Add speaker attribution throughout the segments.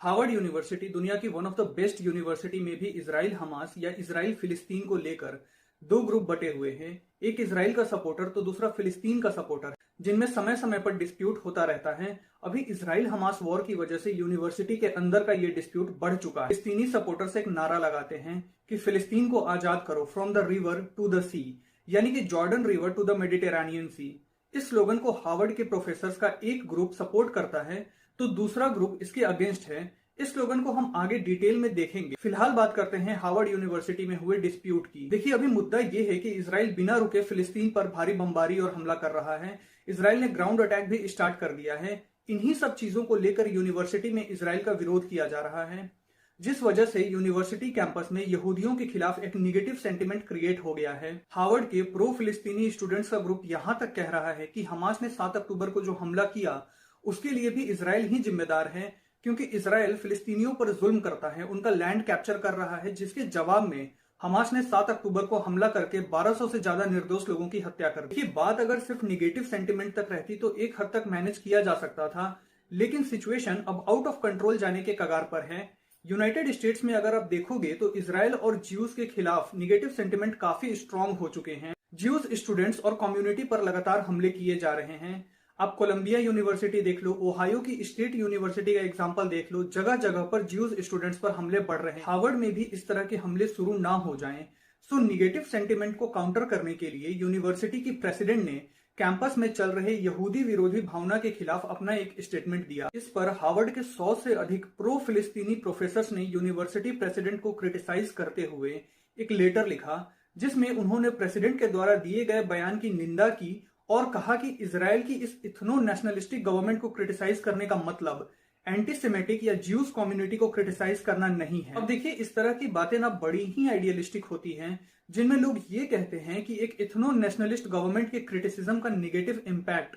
Speaker 1: Harvard university दुनिया की one of the best university में भी इसराइल हमास या इसराइल फिलिस्तीन को लेकर दो ग्रुप बटे हुए हैं। एक इसराइल का सपोर्टर तो दूसरा फिलिस्तीन का सपोर्टर, जिनमें समय समय पर डिस्प्यूट होता रहता है। अभी इसराइल हमास वॉर की वजह से यूनिवर्सिटी के अंदर का ये डिस्प्यूट बढ़ चुका है। फिलिस्तीनी सपोर्टर्स एक नारा लगाते हैं कि फिलिस्तीन को आजाद करो from the river to the sea, यानी कि Jordan river to the Mediterranean sea. इस स्लोगन को हार्वर्ड के प्रोफेसर्स का एक ग्रुप सपोर्ट करता है तो दूसरा ग्रुप इसके अगेंस्ट है। इस स्लोगन को हम आगे डिटेल में देखेंगे। फिलहाल बात करते हैं हार्वर्ड यूनिवर्सिटी में हुए डिस्प्यूट की। देखिए, अभी मुद्दा ये है कि इसराइल बिना रुके फिलिस्तीन पर भारी बमबारी और हमला कर रहा है। इसराइल ने ग्राउंड अटैक भी स्टार्ट कर दिया है। इन्हीं सब चीजों को लेकर यूनिवर्सिटी में इसराइल का विरोध किया जा रहा है, जिस वजह से यूनिवर्सिटी कैंपस में यहूदियों के खिलाफ एक निगेटिव सेंटिमेंट क्रिएट हो गया है। हार्वर्ड के प्रो फिलिस्तीनी स्टूडेंट्स का ग्रुप यहां तक कह रहा है कि हमास ने 7 अक्टूबर को जो हमला किया उसके लिए भी इसराइल ही जिम्मेदार है, क्योंकि इसराइल फिलिस्तीनियों पर जुल्म करता है, उनका लैंड कैप्चर कर रहा है, जिसके जवाब में हमास ने 7 अक्टूबर को हमला करके 1200 से ज्यादा निर्दोष लोगों की हत्या कर दी। बात अगर सिर्फ निगेटिव सेंटिमेंट तक रहती तो एक हद तक मैनेज किया जा सकता था, लेकिन सिचुएशन अब आउट ऑफ कंट्रोल जाने के कगार पर है। यूनाइटेड स्टेट्स में अगर आप देखोगे तो इसराइल और ज्यूज के खिलाफ निगेटिव सेंटिमेंट काफी स्ट्रांग हो चुके हैं। ज्यूज स्टूडेंट्स और कम्युनिटी पर लगातार हमले किए जा रहे हैं। आप कोलंबिया यूनिवर्सिटी देख लो, ओहायो की स्टेट यूनिवर्सिटी का एग्जांपल देख लो, जगह जगह पर ज्यूज स्टूडेंट्स पर हमले बढ़ रहे हैं। हार्वर्ड में भी इस तरह के हमले शुरू ना हो जाएं। सो निगेटिव सेंटिमेंट को काउंटर करने के लिए यूनिवर्सिटी की प्रेसिडेंट ने कैंपस में चल रहे यहूदी विरोधी भावना के खिलाफ अपना एक स्टेटमेंट दिया। इस पर हार्वर्ड के 100 से अधिक प्रो फिलिस्तीनी प्रोफेसर्स ने यूनिवर्सिटी प्रेसिडेंट को क्रिटिसाइज करते हुए एक लेटर लिखा, जिसमें उन्होंने प्रेसिडेंट के द्वारा दिए गए बयान की निंदा की और कहा कि इजराइल की इस इथनो नेशनलिस्टिक गवर्नमेंट को क्रिटिसाइज करने का मतलब एंटीसेमेटिक या ज्यूज कम्युनिटी को क्रिटिसाइज करना नहीं है। अब देखिए, इस तरह की बातें ना बड़ी ही आइडियलिस्टिक होती हैं, जिनमें लोग ये कहते हैं कि एक इथनो नेशनलिस्ट गवर्नमेंट के क्रिटिसिज्म का नेगेटिव इम्पैक्ट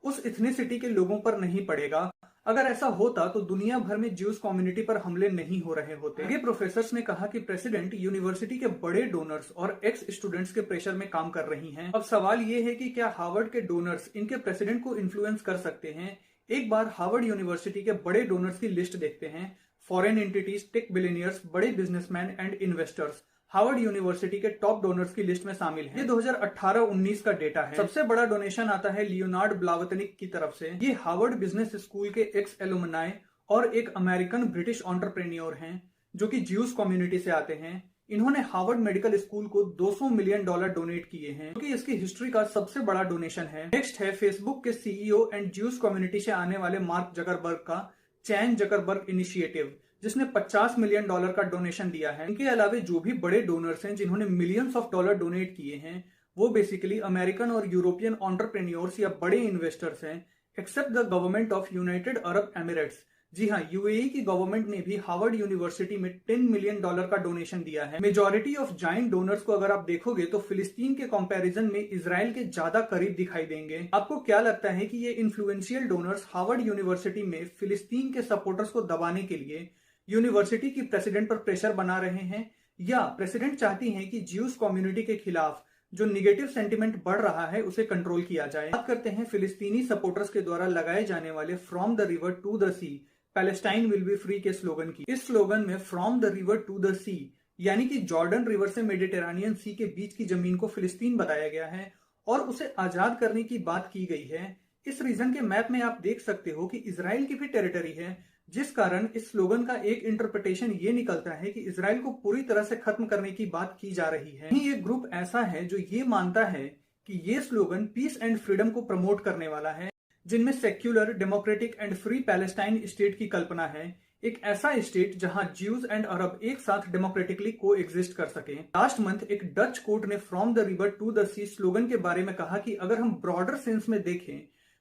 Speaker 1: उस इथनिसिटी के लोगों पर नहीं पड़ेगा। अगर ऐसा होता तो दुनिया भर में ज्यूज कम्युनिटी पर हमले नहीं हो रहे होते। आगे प्रोफेसर्स ने कहा कि प्रेसिडेंट यूनिवर्सिटी के बड़े डोनर्स और एक्स स्टूडेंट्स के प्रेशर में काम कर रही हैं। अब सवाल ये है कि क्या हार्वर्ड के डोनर्स इनके प्रेसिडेंट को इन्फ्लुएंस कर सकते हैं? एक बार हार्वर्ड यूनिवर्सिटी के बड़े डोनर्स की लिस्ट देखते हैं। फॉरेन एंटिटीज, टेक बिलियनियर्स, बड़े businessman and investors Harvard university के टॉप डोनर्स की लिस्ट में शामिल हैं। ये 2018-19 का डेटा है। सबसे बड़ा डोनेशन आता है लियोनार्ड ब्लावतनिक की तरफ से। ये हार्वर्ड बिजनेस स्कूल के एक्स एलुमनाई और एक अमेरिकन ब्रिटिश एंटरप्रेन्योर हैं, जो कि ज्यूज कम्युनिटी से आते हैं। इन्होंने हार्वर्ड मेडिकल स्कूल को $200 मिलियन डोनेट किए हैं, जो कि इसकी हिस्ट्री का सबसे बड़ा डोनेशन है। नेक्स्ट है फेसबुक के सीईओ एंड ज्यूज कम्युनिटी से आने वाले मार्क जकरबर्ग का चैन जकरबर्ग इनिशिएटिव, जिसने $50 मिलियन का डोनेशन दिया है। इनके अलावा जो भी बड़े डोनर्स हैं जिन्होंने मिलियंस ऑफ डॉलर डोनेट किए हैं, वो बेसिकली अमेरिकन और यूरोपियन एंटरप्रेन्योर्स या बड़े इन्वेस्टर्स हैं, except the government of United Arab Emirates. जी हाँ, यूएई की गवर्नमेंट ने भी हार्वर्ड यूनिवर्सिटी में $10 मिलियन का डोनेशन दिया है। मेजॉरिटी ऑफ जाइंट डोनर्स को अगर आप देखोगे तो फिलिस्तीन के कंपैरिजन में इसराइल के ज्यादा करीब दिखाई देंगे। आपको क्या लगता है कि ये इन्फ्लुएंशियल डोनर्स हार्वर्ड यूनिवर्सिटी में फिलिस्तीन के सपोर्टर्स को दबाने के लिए यूनिवर्सिटी की प्रेसिडेंट पर प्रेशर बना रहे हैं, या प्रेसिडेंट चाहती हैं कि ज्यूज कम्युनिटी के खिलाफ जो निगेटिव सेंटिमेंट बढ़ रहा है उसे कंट्रोल किया जाए? बात करते हैं फिलिस्तीनी सपोर्टर्स के द्वारा लगाए जाने वाले from the river to the sea Palestine will be free के स्लोगन की। इस स्लोगन में from the river to the sea यानी कि जॉर्डन रिवर से मेडिटेरेनियन सी के बीच की जमीन को फिलिस्तीन बताया गया है और उसे आजाद करने की बात की गई है। इस रीजन के मैप में आप देख सकते हो कि इसराइल की भी टेरिटरी है, जिस कारण इस स्लोगन का एक इंटरप्रिटेशन ये निकलता है कि इसराइल को पूरी तरह से खत्म करने की बात की जा रही है। ये ग्रुप ऐसा है जो ये मानता है कि ये स्लोगन पीस एंड फ्रीडम को प्रमोट करने वाला है, जिनमें secular, democratic and free Palestine state की कल्पना है। एक ऐसा स्टेट जहां ज्यूज एंड अरब एक साथ डेमोक्रेटिकली को एग्जिस्ट कर सके। लास्ट मंथ एक डच कोर्ट ने from the river to the sea slogan के बारे में कहा कि अगर हम ब्रॉडर सेंस में देखें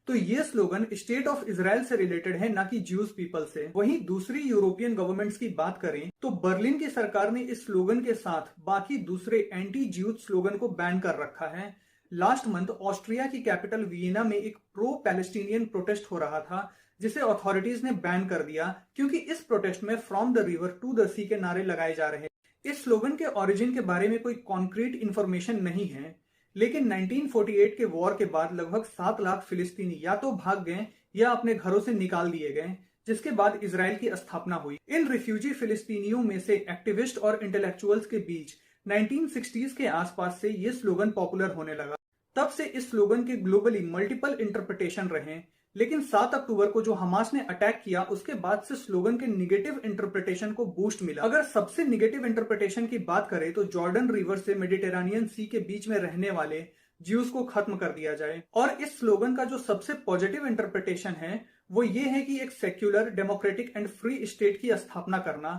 Speaker 1: तो ये स्लोगन स्टेट ऑफ इजराइल से रिलेटेड है, ना कि ज्यूज पीपल से। वहीं दूसरी यूरोपियन गवर्नमेंट्स की बात करें तो बर्लिन की सरकार ने इस स्लोगन के साथ बाकी दूसरे एंटी ज्यूज स्लोगन को बैन कर रखा है। लास्ट मंथ ऑस्ट्रिया की कैपिटल वियना में एक प्रो पैलेस्टीनियन प्रोटेस्ट हो रहा था, जिसे अथॉरिटीज ने बैन कर दिया, क्योंकि इस प्रोटेस्ट में from the river to the sea के नारे लगाए जा रहे हैं। इस स्लोगन के ओरिजिन के बारे में कोई कॉन्क्रीट इंफॉर्मेशन नहीं है, लेकिन 1948 के वॉर के बाद लगभग 7 लाख फिलिस्तीनी या तो भाग गए या अपने घरों से निकाल दिए गए, जिसके बाद इसराइल की स्थापना हुई। इन रिफ्यूजी फिलिस्तीनियों में से एक्टिविस्ट और इंटेलेक्चुअल्स के बीच 1960s के आसपास से ये स्लोगन पॉपुलर होने लगा। तब से इस स्लोगन के ग्लोबली मल्टीपल इंटरप्रिटेशन रहे, लेकिन 7 अक्टूबर को जो हमास ने अटैक किया उसके बाद से स्लोगन के निगेटिव इंटरप्रिटेशन को बूस्ट मिला। अगर सबसे निगेटिव इंटरप्रिटेशन की बात करें तो जॉर्डन रिवर से मेडिटेरेनियन सी के बीच में रहने वाले ज्यूज को खत्म कर दिया जाए। और इस स्लोगन का जो सबसे पॉजिटिव इंटरप्रिटेशन है वो ये है कि एक secular, democratic and free state की स्थापना करना,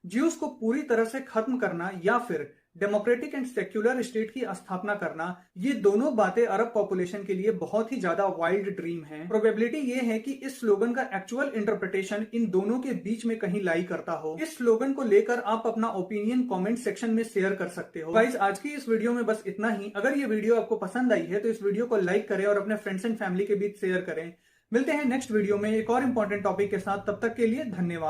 Speaker 1: ज्यूज को पूरी तरह से खत्म करना या फिर डेमोक्रेटिक एंड सेक्युलर स्टेट की स्थापना करना, ये दोनों बातें अरब पॉपुलेशन के लिए बहुत ही ज्यादा वाइल्ड ड्रीम है। प्रोबेबिलिटी ये है कि इस स्लोगन का एक्चुअल इंटरप्रिटेशन इन दोनों के बीच में कहीं लाई करता हो। इस स्लोगन को लेकर आप अपना ओपिनियन कमेंट सेक्शन में शेयर कर सकते हो। गाइस, आज की इस वीडियो में बस इतना ही। अगर ये वीडियो आपको पसंद आई है तो इस वीडियो को लाइक करें और अपने फ्रेंड्स एंड फैमिली के बीच शेयर करें। मिलते हैं नेक्स्ट वीडियो में एक और इंपॉर्टेंट टॉपिक के साथ। तब तक के लिए धन्यवाद।